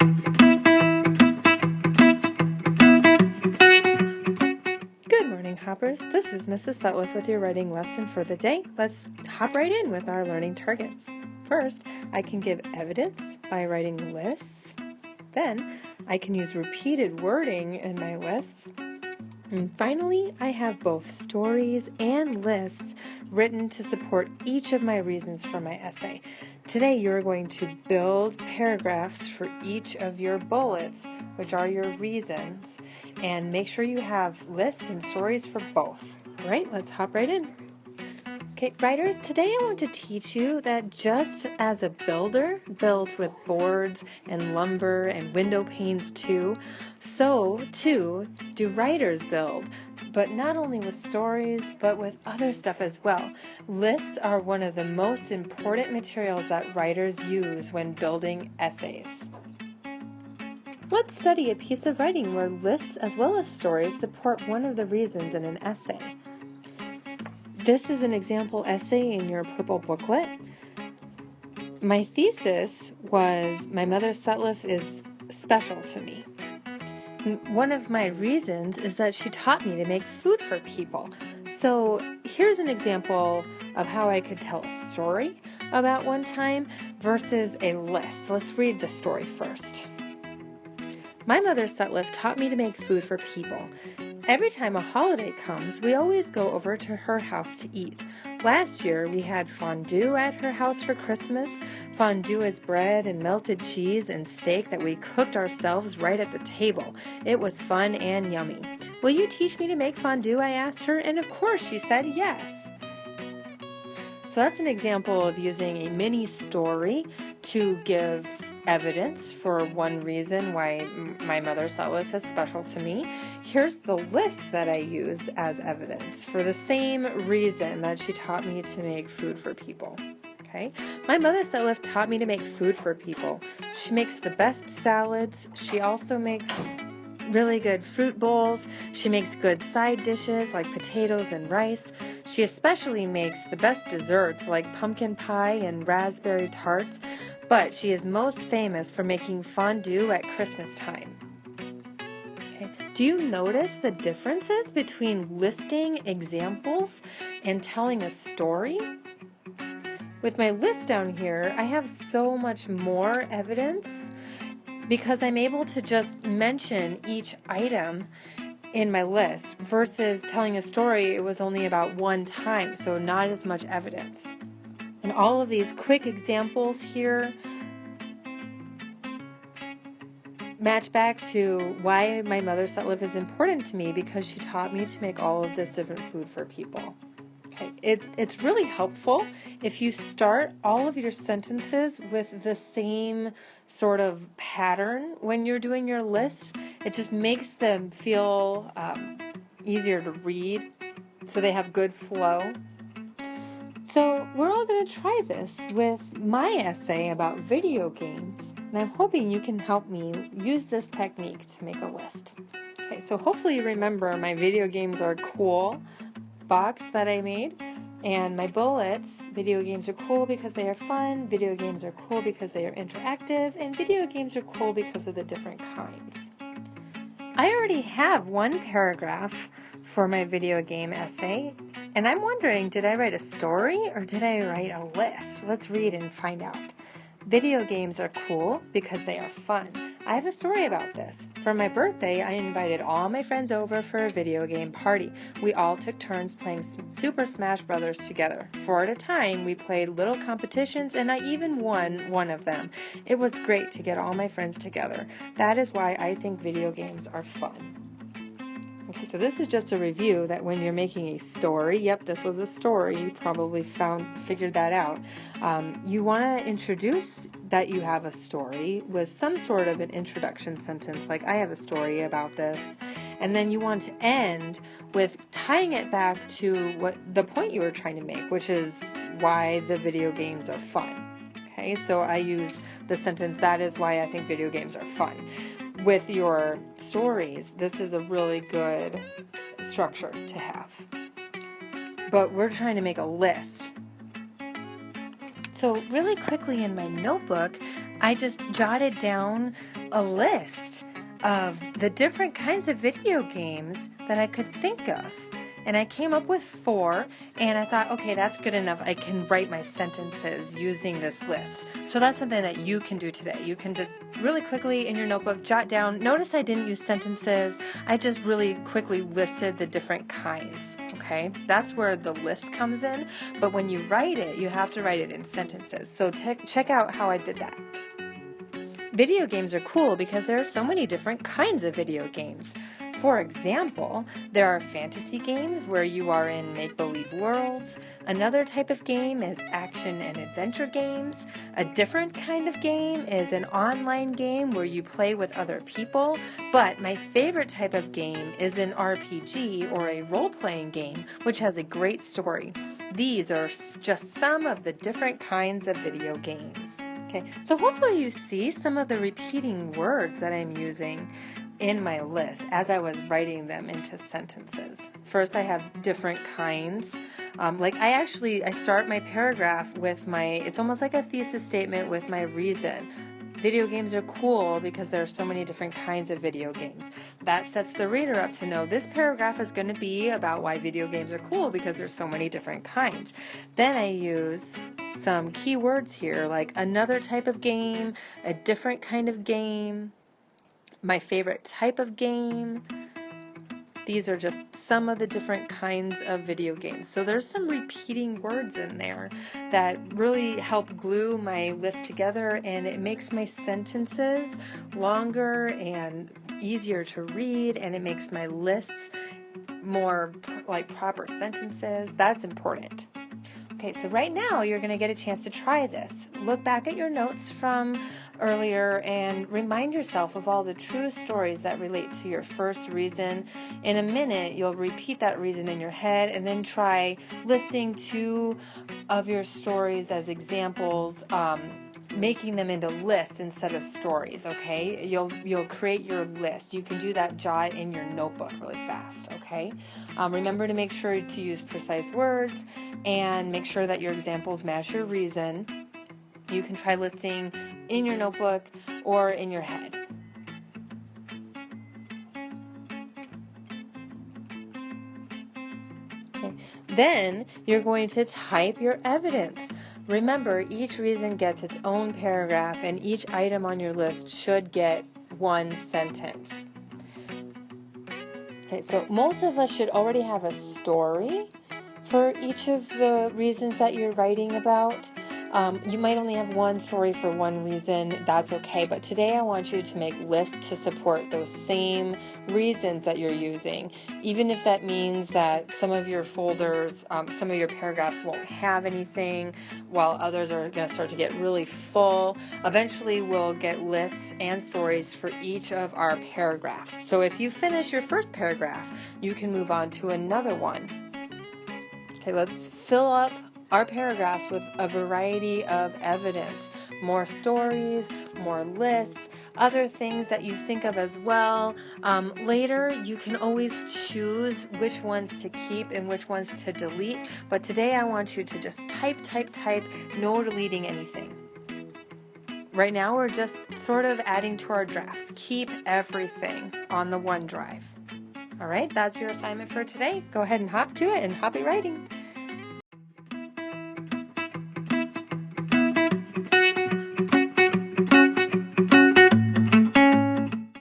Good morning, Hoppers. This is Mrs. Sutliff with your writing lesson for the day. Let's hop right in with our learning targets. First, I can give evidence by writing lists. Then, I can use repeated wording in my lists. And finally, I have both stories and lists written to support each of my reasons for my essay. Today, you're going to build paragraphs for each of your bullets, which are your reasons, and make sure you have lists and stories for both. All right, let's hop right in. Okay, writers, today I want to teach you that just as a builder builds with boards and lumber and window panes too, so too do writers build, but not only with stories, but with other stuff as well. Lists are one of the most important materials that writers use when building essays. Let's study a piece of writing where lists as well as stories support one of the reasons in an essay. This is an example essay in your purple booklet. My thesis was My Mother Sutliff is special to me. One of my reasons is that she taught me to make food for people. So here's an example of how I could tell a story about one time versus a list. Let's read the story first. My mother Sutliff taught me to make food for people. Every time a holiday comes, we always go over to her house to eat. Last year, we had fondue at her house for Christmas. Fondue is bread and melted cheese and steak that we cooked ourselves right at the table. It was fun and yummy. Will you teach me to make fondue? I asked her, and of course she said yes. So that's an example of using a mini story to give evidence for one reason why my mother Sutliff is special to me. Here's the list that I use as evidence for the same reason that she taught me to make food for people. Okay, my mother Sutliff taught me to make food for people. She makes the best salads. She also makes really good fruit bowls. She makes good side dishes like potatoes and rice. She especially makes the best desserts like pumpkin pie and raspberry tarts, but she is most famous for making fondue at Christmas time. Okay. Do you notice the differences between listing examples and telling a story? With my list down here, I have so much more evidence because I'm able to just mention each item in my list versus telling a story, it was only about one time, so not as much evidence. And all of these quick examples here match back to why my mother Sutliff is important to me, because she taught me to make all of this different food for people. Okay. It's really helpful if you start all of your sentences with the same sort of pattern when you're doing your list. It just makes them feel easier to read, so they have good flow. So we're all going to try this with my essay about video games, and I'm hoping you can help me use this technique to make a list. Okay, so hopefully you remember my video games are cool box that I made, and my bullets, video games are cool because they are fun, video games are cool because they are interactive, and video games are cool because of the different kinds. I already have one paragraph for my video game essay, and I'm wondering, did I write a story or did I write a list? Let's read and find out. Video games are cool because they are fun. I have a story about this. For my birthday, I invited all my friends over for a video game party. We all took turns playing Super Smash Brothers together. 4 at a time, we played little competitions, and I even won one of them. It was great to get all my friends together. That is why I think video games are fun. Okay, so this is just a review that when you're making a story, yep, this was a story, you probably figured that out. You want to introduce that you have a story with some sort of an introduction sentence, like I have a story about this, and then you want to end with tying it back to what the point you were trying to make, which is why the video games are fun. Okay, so I used the sentence, that is why I think video games are fun. With your stories, this is a really good structure to have. But we're trying to make a list. So really quickly in my notebook, I just jotted down a list of the different kinds of video games that I could think of. And I came up with 4, and I thought, okay, that's good enough. I can write my sentences using this list. So that's something that you can do today. You can just really quickly in your notebook jot down. Notice I didn't use sentences. I just really quickly listed the different kinds, okay? That's where the list comes in. But when you write it, you have to write it in sentences. So check out how I did that. Video games are cool because there are so many different kinds of video games. For example, there are fantasy games where you are in make-believe worlds. Another type of game is action and adventure games. A different kind of game is an online game where you play with other people. But my favorite type of game is an RPG or a role-playing game, which has a great story. These are just some of the different kinds of video games. Okay, so hopefully you see some of the repeating words that I'm using in my list as I was writing them into sentences. First, I have different kinds. I start my paragraph with it's almost like a thesis statement with my reason. Video games are cool because there are so many different kinds of video games. That sets the reader up to know this paragraph is going to be about why video games are cool because there's so many different kinds. Then I use some key words here like another type of game, a different kind of game, my favorite type of game. These are just some of the different kinds of video games. So there's some repeating words in there that really help glue my list together, and it makes my sentences longer and easier to read, and it makes my lists more like proper sentences. That's important. Okay, so right now you're going to get a chance to try this. Look back at your notes from earlier and remind yourself of all the true stories that relate to your first reason. In a minute, you'll repeat that reason in your head and then try listing 2 of your stories as examples, making them into lists instead of stories, okay? You'll create your list. You can do that jot in your notebook really fast, okay? Remember to make sure to use precise words and make sure that your examples match your reason. You can try listing in your notebook or in your head. Okay. Then you're going to type your evidence. Remember, each reason gets its own paragraph, and each item on your list should get 1 sentence. Okay, so most of us should already have a story for each of the reasons that you're writing about. You might only have 1 story for 1 reason. That's okay. But today I want you to make lists to support those same reasons that you're using. Even if that means that some of your folders, some of your paragraphs won't have anything, while others are going to start to get really full. Eventually we'll get lists and stories for each of our paragraphs. So if you finish your first paragraph, you can move on to another one. Okay, let's fill up our paragraphs with a variety of evidence, more stories, more lists, other things that you think of as well. Later, you can always choose which ones to keep and which ones to delete, but today I want you to just type, no deleting anything. Right now, we're just sort of adding to our drafts. Keep everything on the OneDrive. All right, that's your assignment for today. Go ahead and hop to it and happy writing.